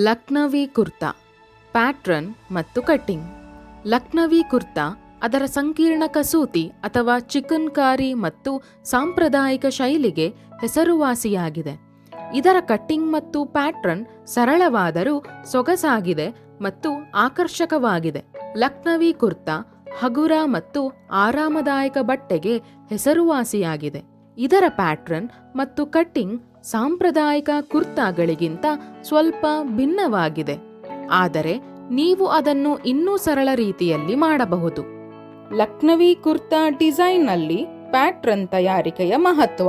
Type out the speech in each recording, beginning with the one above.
Lucknowi kurta pattern ಮತ್ತು cutting. Lucknowi kurta ಅದರ ಸಂಕೀರ್ಣ ಕಸೂತಿ ಅಥವಾ ಚಿಕನ್ಕಾರಿ ಮತ್ತು ಸಾಂಪ್ರದಾಯಿಕ ಶೈಲಿಗೆ ಹೆಸರುವಾಸಿಯಾಗಿದೆ. ಇದರ ಕಟ್ಟಿಂಗ್ ಮತ್ತು ಪ್ಯಾಟ್ರನ್ ಸರಳವಾದರೂ ಸೊಗಸಾಗಿದೆ ಮತ್ತು ಆಕರ್ಷಕವಾಗಿದೆ. ಲಕ್ನವಿ ಕುರ್ತಾ ಹಗುರ ಮತ್ತು ಆರಾಮದಾಯಕ ಬಟ್ಟೆಗೆ ಹೆಸರುವಾಸಿಯಾಗಿದೆ. ಇದರ ಪ್ಯಾಟ್ರನ್ ಮತ್ತು ಕಟ್ಟಿಂಗ್ ಸಾಂಪ್ರದಾಯಿಕ ಕುರ್ತಾಗಳಿಗಿಂತ ಸ್ವಲ್ಪ ಭಿನ್ನವಾಗಿದೆ, ಆದರೆ ನೀವು ಅದನ್ನು ಇನ್ನೂ ಸರಳ ರೀತಿಯಲ್ಲಿ ಮಾಡಬಹುದು. ಲಕ್ನವಿ ಕುರ್ತಾ ಡಿಸೈನ್ನಲ್ಲಿ ಪ್ಯಾಟ್ರನ್ ತಯಾರಿಕೆಯ ಮಹತ್ವ.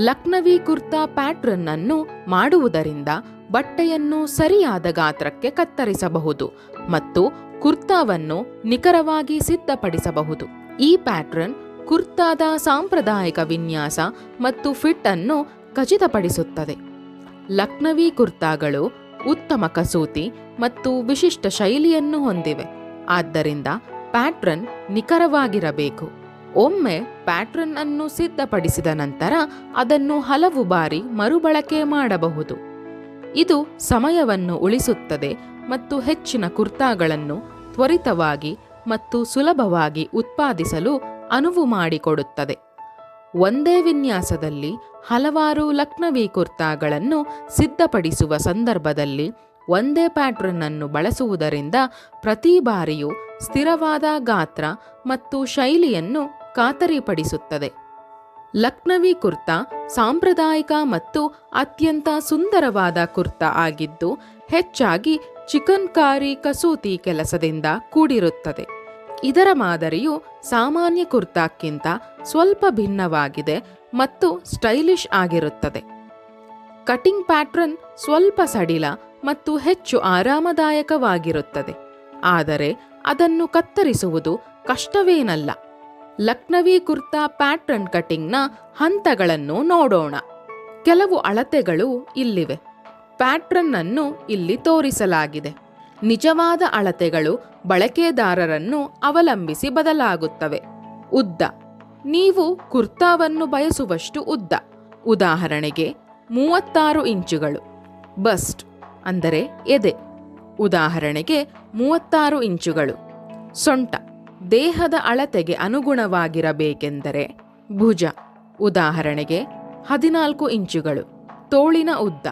ಲಕ್ನವಿ ಕುರ್ತಾ ಪ್ಯಾಟ್ರನ್ ಅನ್ನು ಮಾಡುವುದರಿಂದ ಬಟ್ಟೆಯನ್ನು ಸರಿಯಾದ ಗಾತ್ರಕ್ಕೆ ಕತ್ತರಿಸಬಹುದು ಮತ್ತು ಕುರ್ತಾವನ್ನು ನಿಖರವಾಗಿ ಸಿದ್ಧಪಡಿಸಬಹುದು. ಈ ಪ್ಯಾಟ್ರನ್ ಕುರ್ತಾದ ಸಾಂಪ್ರದಾಯಿಕ ವಿನ್ಯಾಸ ಮತ್ತು ಫಿಟ್ ಅನ್ನು ಖಚಿತಪಡಿಸುತ್ತದೆ. ಲಕ್ನವಿ ಕುರ್ತಾಗಳು ಉತ್ತಮ ಕಸೂತಿ ಮತ್ತು ವಿಶಿಷ್ಟ ಶೈಲಿಯನ್ನು ಹೊಂದಿವೆ, ಆದ್ದರಿಂದ ಪ್ಯಾಟ್ರನ್ ನಿಖರವಾಗಿರಬೇಕು. ಒಮ್ಮೆ ಪ್ಯಾಟ್ರನ್ ಅನ್ನು ಸಿದ್ಧಪಡಿಸಿದ ನಂತರ ಅದನ್ನು ಹಲವು ಬಾರಿ ಮರುಬಳಕೆ ಮಾಡಬಹುದು. ಇದು ಸಮಯವನ್ನು ಉಳಿಸುತ್ತದೆ ಮತ್ತು ಹೆಚ್ಚಿನ ಕುರ್ತಾಗಳನ್ನು ತ್ವರಿತವಾಗಿ ಮತ್ತು ಸುಲಭವಾಗಿ ಉತ್ಪಾದಿಸಲು ಅನುವು ಮಾಡಿಕೊಡುತ್ತದೆ. ಒಂದೇ ವಿನ್ಯಾಸದಲ್ಲಿ ಹಲವಾರು ಲಕ್ನವಿ ಕುರ್ತಾಗಳನ್ನು ಸಿದ್ಧಪಡಿಸುವ ಸಂದರ್ಭದಲ್ಲಿ ಒಂದೇ ಪ್ಯಾಟ್ರನ್ ಅನ್ನು ಬಳಸುವುದರಿಂದ ಪ್ರತಿ ಬಾರಿಯೂ ಸ್ಥಿರವಾದ ಗಾತ್ರ ಮತ್ತು ಶೈಲಿಯನ್ನು ಖಾತರಿಪಡಿಸುತ್ತದೆ. ಲಕ್ನವಿ ಕುರ್ತಾ ಸಾಂಪ್ರದಾಯಿಕ ಮತ್ತು ಅತ್ಯಂತ ಸುಂದರವಾದ ಕುರ್ತಾ ಆಗಿದ್ದು, ಹೆಚ್ಚಾಗಿ ಚಿಕನ್ಕಾರಿ ಕಸೂತಿ ಕೆಲಸದಿಂದ ಕೂಡಿರುತ್ತದೆ. ಇದರ ಮಾದರಿಯು ಸಾಮಾನ್ಯ ಕುರ್ತಾಕ್ಕಿಂತ ಸ್ವಲ್ಪ ಭಿನ್ನವಾಗಿದೆ ಮತ್ತು ಸ್ಟೈಲಿಶ್ ಆಗಿರುತ್ತದೆ. ಕಟಿಂಗ್ ಪ್ಯಾಟ್ರನ್ ಸ್ವಲ್ಪ ಸಡಿಲ ಮತ್ತು ಹೆಚ್ಚು ಆರಾಮದಾಯಕವಾಗಿರುತ್ತದೆ, ಆದರೆ ಅದನ್ನು ಕತ್ತರಿಸುವುದು ಕಷ್ಟವೇನಲ್ಲ. ಲಕ್ನವಿ ಕುರ್ತಾ ಪ್ಯಾಟ್ರನ್ ಕಟಿಂಗ್ನ ಹಂತಗಳನ್ನು ನೋಡೋಣ. ಕೆಲವು ಅಳತೆಗಳು ಇಲ್ಲಿವೆ. ಪ್ಯಾಟ್ರನ್ ಅನ್ನು ಇಲ್ಲಿ ತೋರಿಸಲಾಗಿದೆ. ನಿಜವಾದ ಅಳತೆಗಳು ಬಳಕೆದಾರರನ್ನು ಅವಲಂಬಿಸಿ ಬದಲಾಗುತ್ತವೆ. ಉದ್ದ. ನೀವು ಕುರ್ತಾವನ್ನು ಬಯಸುವಷ್ಟು ಉದ್ದ, ಉದಾಹರಣೆಗೆ 36 ಇಂಚುಗಳು. ಬಸ್ಟ್ ಅಂದರೆ ಎದೆ, ಉದಾಹರಣೆಗೆ 36 ಇಂಚುಗಳು. ಸೊಂಟ ದೇಹದ ಅಳತೆಗೆ ಅನುಗುಣವಾಗಿರಬೇಕೆಂದರೆ ಭುಜ, ಉದಾಹರಣೆಗೆ 14 ಇಂಚುಗಳು. ತೋಳಿನ ಉದ್ದ,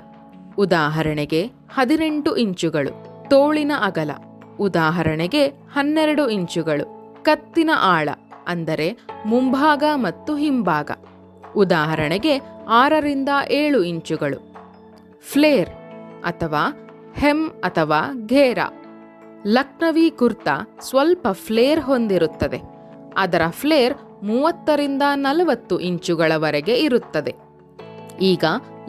ಉದಾಹರಣೆಗೆ 18 ಇಂಚುಗಳು. ತೋಳಿನ ಅಗಲ, ಉದಾಹರಣೆಗೆ 12 ಇಂಚುಗಳು. ಕತ್ತಿನ ಆಳ ಅಂದರೆ ಮುಂಭಾಗ ಮತ್ತು ಹಿಂಭಾಗ, ಉದಾಹರಣೆಗೆ 6 ರಿಂದ 7 ಇಂಚುಗಳು. ಫ್ಲೇರ್ ಅಥವಾ ಹೆಮ್ ಅಥವಾ ಘೇರಾ. ಲಕ್ನವಿ ಕುರ್ತಾ ಸ್ವಲ್ಪ ಫ್ಲೇರ್ ಹೊಂದಿರುತ್ತದೆ. ಅದರ ಫ್ಲೇರ್ 30 ರಿಂದ 40 ಇಂಚುಗಳವರೆಗೆ ಇರುತ್ತದೆ. ಈಗ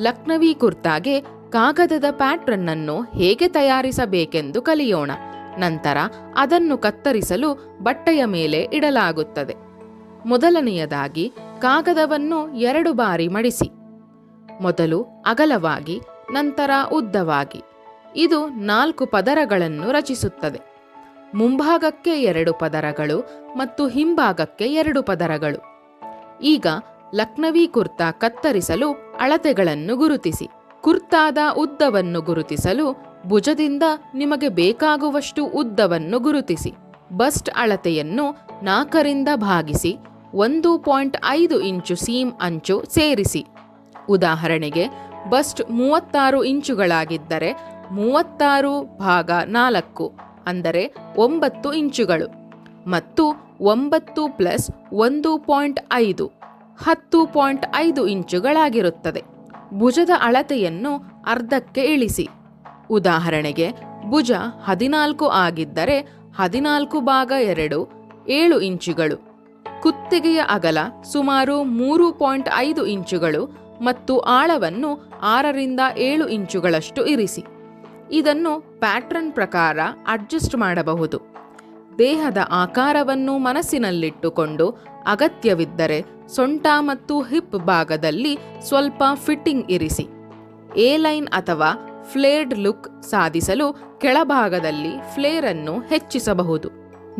ಲಕ್ನವಿ ಕುರ್ತಾಗೆ ಕಾಗದದ ಪ್ಯಾಟ್ರನ್ ಅನ್ನು ಹೇಗೆ ತಯಾರಿಸಬೇಕೆಂದು ಕಲಿಯೋಣ. ನಂತರ ಅದನ್ನು ಕತ್ತರಿಸಲು ಬಟ್ಟೆಯ ಮೇಲೆ ಇಡಲಾಗುತ್ತದೆ. ಮೊದಲನೆಯದಾಗಿ ಕಾಗದವನ್ನು 2 ಬಾರಿ ಮಡಿಸಿ. ಮೊದಲು ಅಗಲವಾಗಿ, ನಂತರ ಉದ್ದವಾಗಿ. ಇದು 4 ಪದರಗಳನ್ನು ರಚಿಸುತ್ತದೆ. ಮುಂಭಾಗಕ್ಕೆ 2 ಪದರಗಳು ಮತ್ತು ಹಿಂಭಾಗಕ್ಕೆ 2 ಪದರಗಳು. ಈಗ ಲಕ್ನವಿ ಕುರ್ತಾ ಕತ್ತರಿಸಲು ಅಳತೆಗಳನ್ನು ಗುರುತಿಸಿ. ಕುರ್ತಾದ ಉದ್ದವನ್ನು ಗುರುತಿಸಲು ಭುಜದಿಂದ ನಿಮಗೆ ಬೇಕಾಗುವಷ್ಟು ಉದ್ದವನ್ನು ಗುರುತಿಸಿ. ಬಸ್ಟ್ ಅಳತೆಯನ್ನು 4 ರಿಂದ ಭಾಗಿಸಿ 1.5 ಇಂಚು ಸೀಮ್ ಅಂಚು ಸೇರಿಸಿ. ಉದಾಹರಣೆಗೆ ಬಸ್ಟ್ 36 ಇಂಚುಗಳಾಗಿದ್ದರೆ 36/4 ಅಂದರೆ 9 ಇಂಚುಗಳು ಮತ್ತು 9 + 1.5 10.5 ಇಂಚುಗಳಾಗಿರುತ್ತದೆ. ಭುಜದ ಅಳತೆಯನ್ನು ಅರ್ಧಕ್ಕೆ ಇಳಿಸಿ. ಉದಾಹರಣೆಗೆ ಭುಜ 14 ಆಗಿದ್ದರೆ 14/2 7 ಇಂಚುಗಳು. ಕುತ್ತಿಗೆಯ ಅಗಲ ಸುಮಾರು 3.5 ಇಂಚುಗಳು ಮತ್ತು ಆಳವನ್ನು 6 ರಿಂದ 7 ಇಂಚುಗಳಷ್ಟು ಇರಿಸಿ. ಇದನ್ನು ಪ್ಯಾಟ್ರನ್ ಪ್ರಕಾರ ಅಡ್ಜಸ್ಟ್ ಮಾಡಬಹುದು. ದೇಹದ ಆಕಾರವನ್ನು ಮನಸ್ಸಿನಲ್ಲಿಟ್ಟುಕೊಂಡು ಅಗತ್ಯವಿದ್ದರೆ ಸೊಂಟ ಮತ್ತು ಹಿಪ್ ಭಾಗದಲ್ಲಿ ಸ್ವಲ್ಪ ಫಿಟ್ಟಿಂಗ್ ಇರಿಸಿ. ಎ ಲೈನ್ ಅಥವಾ ಫ್ಲೇರ್ಡ್ ಲುಕ್ ಸಾಧಿಸಲು ಕೆಳಭಾಗದಲ್ಲಿ ಫ್ಲೇರ್ ಅನ್ನು ಹೆಚ್ಚಿಸಬಹುದು.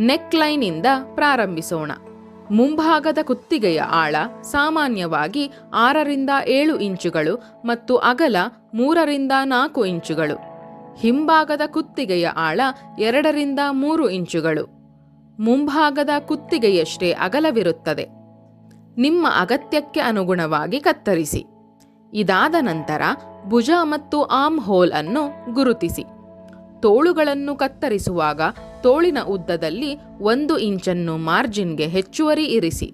ನೆಕ್ ಲೈನಿಂದ ಪ್ರಾರಂಭಿಸೋಣ. ಮುಂಭಾಗದ ಕುತ್ತಿಗೆಯ ಆಳ ಸಾಮಾನ್ಯವಾಗಿ 6ರಿಂದ 7 ಇಂಚುಗಳು ಮತ್ತು ಅಗಲ 3ರಿಂದ 4 ಇಂಚುಗಳು. ಹಿಂಭಾಗದ ಕುತ್ತಿಗೆಯ ಆಳ 2ರಿಂದ 3 ಇಂಚುಗಳು. ಮುಂಭಾಗದ ಕುತ್ತಿಗೆಯಷ್ಟೇ ಅಗಲವಿರುತ್ತದೆ. ನಿಮ್ಮ ಅಗತ್ಯಕ್ಕೆ ಅನುಗುಣವಾಗಿ ಕತ್ತರಿಸಿ. ಇದಾದ ನಂತರ ಭುಜ ಮತ್ತು ಆರ್ಮ್ ಹೋಲ್ ಅನ್ನು ಗುರುತಿಸಿ. ತೋಳುಗಳನ್ನು ಕತ್ತರಿಸುವಾಗ ತೋಳಿನ ಉದ್ದದಲ್ಲಿ 1 ಇಂಚನ್ನು ಮಾರ್ಜಿನ್ಗೆ ಹೆಚ್ಚುವರಿ ಇರಿಸಿ.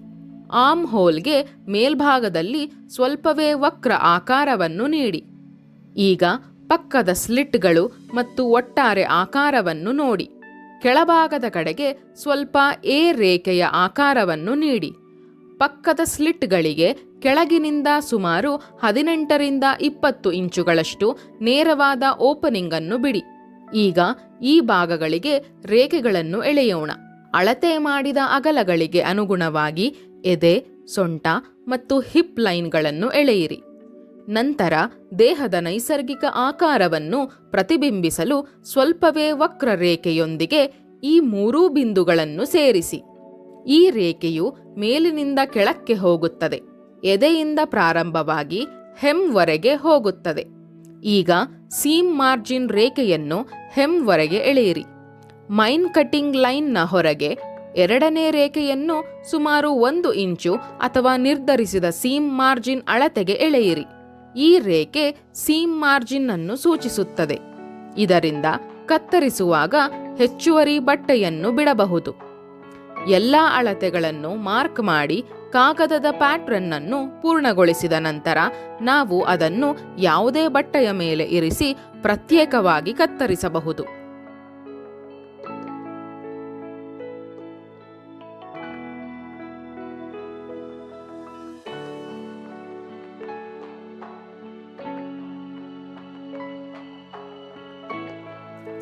ಆರ್ಮ್ ಹೋಲ್ಗೆ ಮೇಲ್ಭಾಗದಲ್ಲಿ ಸ್ವಲ್ಪವೇ ವಕ್ರ ಆಕಾರವನ್ನು ನೀಡಿ. ಈಗ ಪಕ್ಕದ ಸ್ಲಿಟ್ಗಳು ಮತ್ತು ಒಟ್ಟಾರೆ ಆಕಾರವನ್ನು ನೋಡಿ. ಕೆಳಭಾಗದ ಕಡೆಗೆ ಸ್ವಲ್ಪ ಎ ರೇಖೆಯ ಆಕಾರವನ್ನು ನೀಡಿ. ಪಕ್ಕದ ಸ್ಲಿಟ್ಗಳಿಗೆ ಕೆಳಗಿನಿಂದ ಸುಮಾರು 18ರಿಂದ 20 ಇಂಚುಗಳಷ್ಟು ನೇರವಾದ ಓಪನಿಂಗ್ ಅನ್ನು ಬಿಡಿ. ಈಗ ಈ ಭಾಗಗಳಿಗೆ ರೇಖೆಗಳನ್ನು ಎಳೆಯೋಣ. ಅಳತೆ ಮಾಡಿದ ಅಗಲಗಳಿಗೆ ಅನುಗುಣವಾಗಿ ಎದೆ, ಸೊಂಟ ಮತ್ತು ಹಿಪ್ ಲೈನ್ಗಳನ್ನು ಎಳೆಯಿರಿ. ನಂತರ ದೇಹದ ನೈಸರ್ಗಿಕ ಆಕಾರವನ್ನು ಪ್ರತಿಬಿಂಬಿಸಲು ಸ್ವಲ್ಪವೇ ವಕ್ರ ರೇಖೆಯೊಂದಿಗೆ ಈ 3 ಬಿಂದುಗಳನ್ನು ಸೇರಿಸಿ. ಈ ರೇಖೆಯು ಮೇಲಿನಿಂದ ಕೆಳಕ್ಕೆ ಹೋಗುತ್ತದೆ. ಎದೆಯಿಂದ ಪ್ರಾರಂಭವಾಗಿ ಹೆಮ್ವರೆಗೆ ಹೋಗುತ್ತದೆ. ಈಗ ಸೀಮ್ ಮಾರ್ಜಿನ್ ರೇಖೆಯನ್ನು ಹೆಮ್ವರೆಗೆ ಎಳೆಯಿರಿ. ಮೈನ್ ಕಟಿಂಗ್ ಲೈನ್ನ ಹೊರಗೆ 2ನೇ ರೇಖೆಯನ್ನು ಸುಮಾರು 1 ಇಂಚು ಅಥವಾ ನಿರ್ಧರಿಸಿದ ಸೀಮ್ ಮಾರ್ಜಿನ್ ಅಳತೆಗೆ ಎಳೆಯಿರಿ. ಈ ರೇಖೆ ಸೀಮ್ ಮಾರ್ಜಿನ್ ಅನ್ನು ಸೂಚಿಸುತ್ತದೆ. ಇದರಿಂದ ಕತ್ತರಿಸುವಾಗ ಹೆಚ್ಚುವರಿ ಬಟ್ಟೆಯನ್ನು ಬಿಡಬಹುದು. ಎಲ್ಲ ಅಳತೆಗಳನ್ನು ಮಾರ್ಕ್ ಮಾಡಿ ಕಾಗದದ ಪ್ಯಾಟ್ರನ್ ಅನ್ನು ಪೂರ್ಣಗೊಳಿಸಿದ ನಂತರ ನಾವು ಅದನ್ನು ಯಾವುದೇ ಬಟ್ಟೆಯ ಮೇಲೆ ಇರಿಸಿ ಪ್ರತ್ಯೇಕವಾಗಿ ಕತ್ತರಿಸಬಹುದು.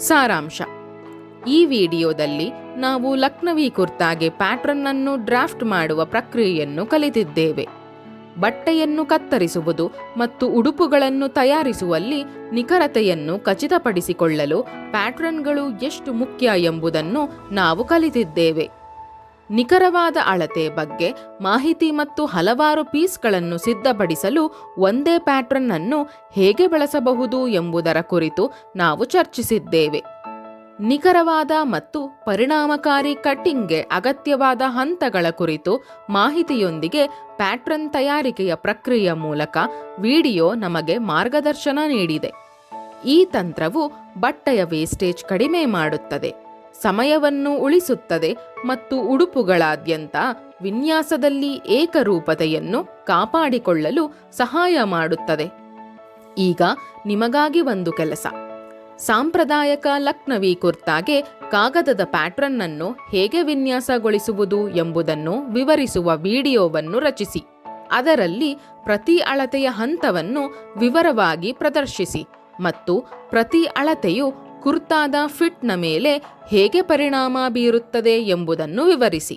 ಸಾರಾಂಶ: ಈ ವಿಡಿಯೋದಲ್ಲಿ ನಾವು ಲಕ್ನವಿ ಕುರ್ತಾಗೆ ಪ್ಯಾಟ್ರನ್ ಅನ್ನು ಡ್ರಾಫ್ಟ್ ಮಾಡುವ ಪ್ರಕ್ರಿಯೆಯನ್ನು ಕಲಿತಿದ್ದೇವೆ. ಬಟ್ಟೆಯನ್ನು ಕತ್ತರಿಸುವುದು ಮತ್ತು ಉಡುಪುಗಳನ್ನು ತಯಾರಿಸುವಲ್ಲಿ ನಿಖರತೆಯನ್ನು ಖಚಿತಪಡಿಸಿಕೊಳ್ಳಲು ಪ್ಯಾಟ್ರನ್ಗಳು ಎಷ್ಟು ಮುಖ್ಯ ಎಂಬುದನ್ನು ನಾವು ಕಲಿತಿದ್ದೇವೆ. ನಿಖರವಾದ ಅಳತೆ ಬಗ್ಗೆ ಮಾಹಿತಿ ಮತ್ತು ಹಲವಾರು ಪೀಸ್ಗಳನ್ನು ಸಿದ್ಧಪಡಿಸಲು ಒಂದೇ ಪ್ಯಾಟ್ರನ್ ಅನ್ನು ಹೇಗೆ ಬಳಸಬಹುದು ಎಂಬುದರ ಕುರಿತು ನಾವು ಚರ್ಚಿಸಿದ್ದೇವೆ. ನಿಖರವಾದ ಮತ್ತು ಪರಿಣಾಮಕಾರಿ ಕಟ್ಟಿಂಗ್ಗೆ ಅಗತ್ಯವಾದ ಹಂತಗಳ ಕುರಿತು ಮಾಹಿತಿಯೊಂದಿಗೆ ಪ್ಯಾಟ್ರನ್ ತಯಾರಿಕೆಯ ಪ್ರಕ್ರಿಯೆಯ ಮೂಲಕ ವಿಡಿಯೋ ನಮಗೆ ಮಾರ್ಗದರ್ಶನ ನೀಡಿದೆ. ಈ ತಂತ್ರವು ಬಟ್ಟೆಯ ವೇಸ್ಟೇಜ್ ಕಡಿಮೆ ಮಾಡುತ್ತದೆ, ಸಮಯವನ್ನು ಉಳಿಸುತ್ತದೆ ಮತ್ತು ಉಡುಪುಗಳಾದ್ಯಂತ ವಿನ್ಯಾಸದಲ್ಲಿ ಏಕರೂಪತೆಯನ್ನು ಕಾಪಾಡಿಕೊಳ್ಳಲು ಸಹಾಯ ಮಾಡುತ್ತದೆ. ಈಗ ನಿಮಗಾಗಿ ಒಂದು ಕೆಲಸ. ಸಾಂಪ್ರದಾಯಿಕ ಲಕ್ನವಿ ಕುರ್ತಾಗೆ ಕಾಗದದ ಪ್ಯಾಟ್ರನ್ ಅನ್ನು ಹೇಗೆ ವಿನ್ಯಾಸಗೊಳಿಸುವುದು ಎಂಬುದನ್ನು ವಿವರಿಸುವ ವಿಡಿಯೋವನ್ನು ರಚಿಸಿ. ಅದರಲ್ಲಿ ಪ್ರತಿ ಅಳತೆಯ ಹಂತವನ್ನು ವಿವರವಾಗಿ ಪ್ರದರ್ಶಿಸಿ ಮತ್ತು ಪ್ರತಿ ಅಳತೆಯು ಕುರ್ತಾದ ಫಿಟ್ನ ಮೇಲೆ ಹೇಗೆ ಪರಿಣಾಮ ಬೀರುತ್ತದೆ ಎಂಬುದನ್ನು ವಿವರಿಸಿ.